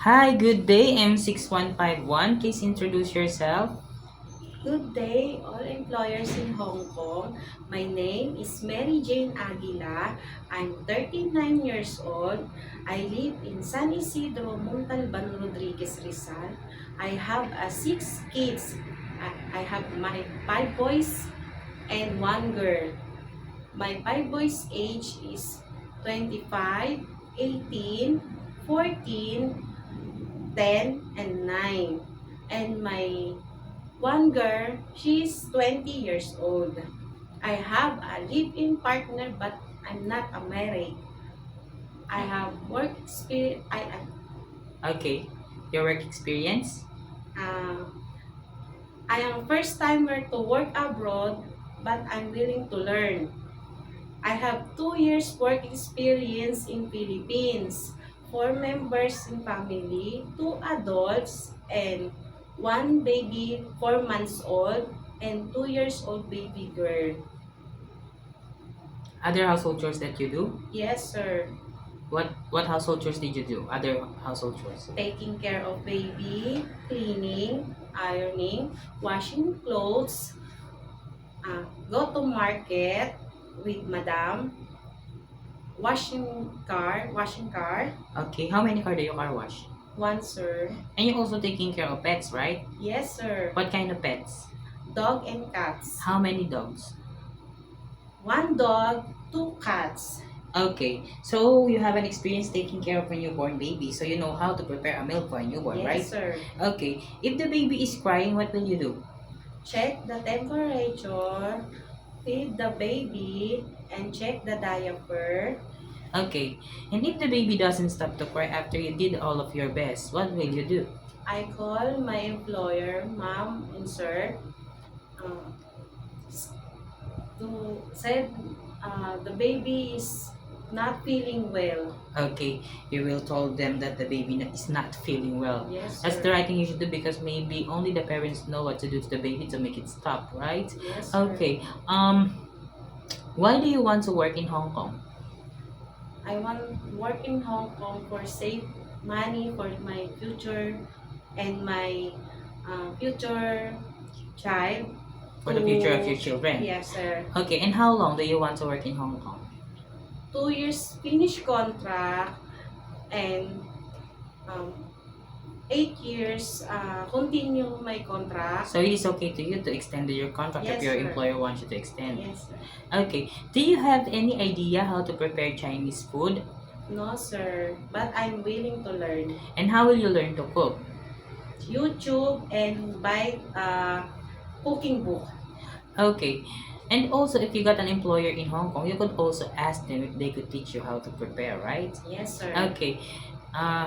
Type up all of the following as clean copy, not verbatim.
Hi, good day, M6151. Please introduce yourself. Good day, all employers in Hong Kong. My name is Mary Jane Aguila. I'm 39 years old. I live in San Isidro, Montalban, Rodriguez, Rizal. I have six kids. I have my five boys and one girl. My five boys' age is 25, 18, 14, 10, and 9. And my one girl, she's 20 years old. I have a live-in partner but I'm not a married. I have work experience. Okay, your work experience? Uh, I am first timer to work abroad but I'm willing to learn. I have 2 years work experience in Philippines. Four members in family, two adults, and one baby, 4 months old, and 2 years old baby girl. Other household chores that you do? Yes, sir. What household chores did you do? Other household chores? Taking care of baby, cleaning, ironing, washing clothes, go to market with madam, washing car, Okay, how many car do you car wash? one sir. And you're also taking care of pets, right? Yes, sir. What kind of pets? Dog and cats. How many dogs? One dog, two cats. Okay, so you have an experience taking care of a newborn baby, so you know how to prepare a meal for a newborn, Yes, right? sir. Okay, if the baby is crying, what will you do? Check the temperature, feed the baby, and check the diaper. Okay, and if the baby doesn't stop to cry after you did all of your best, what will you do? I call my employer, mom and sir, uh, to said the baby is not feeling well. Okay, you will told them that the baby is not feeling well. Yes, That's the sir. right thing you should do because maybe only the parents know what to do to the baby to make it stop, right? Yes, sir. Okay, why do you want to work in Hong Kong? I want to work in Hong Kong for save money for my future and my future child. For the future of your children? Yes, sir. Okay, and how long do you want to work in Hong Kong? 2 years finish contract and um, 8 years continue my contract. So it is okay to you to extend your contract if Yes, your sir. employer wants you to extend. Yes, sir. Okay, do you have any idea how to prepare Chinese food? No, sir. But I'm willing to learn. And how will you learn to cook? YouTube and buy cooking book. Okay. And also, if you got an employer in Hong Kong, you could also ask them if they could teach you how to prepare, right? Yes, sir. Okay.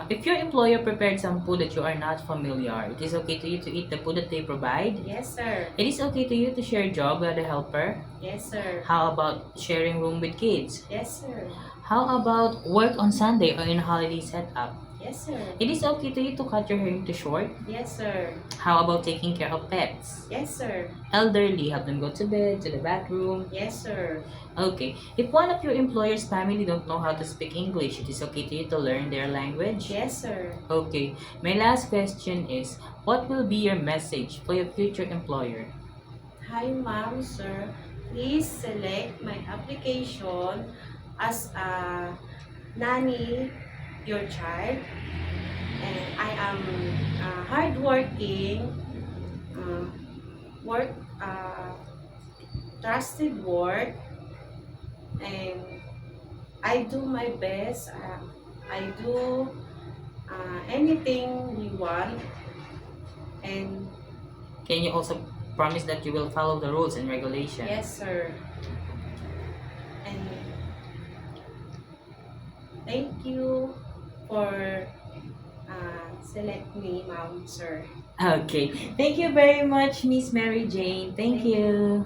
If your employer prepared some food that you are not familiar, it is okay to you to eat the food that they provide. Yes, sir. It is okay to you to share job with a helper. Yes, sir. How about sharing room with kids? Yes, sir. How about work on Sunday or in a holiday setup? Yes, sir. It is okay to you to cut your hair into short. Yes, sir. How about taking care of pets? Yes, sir. Elderly, help them go to bed, to the bathroom. Yes, sir. Okay. If one of your employer's family don't know how to speak English, it is okay to you to learn their language? Yes, sir. Okay. My last question is, what will be your message for your future employer? Hi, ma'am, sir. Please select my application as a nanny your child. And I am hardworking, uh, work, trusted work, and I do my best. I do anything you want, and Can you also promise that you will follow the rules and regulations? yes, sir. And thank you for select me, ma'am, sir. Okay. Thank you very much, Miss Mary Jane. Thank Thank you. you.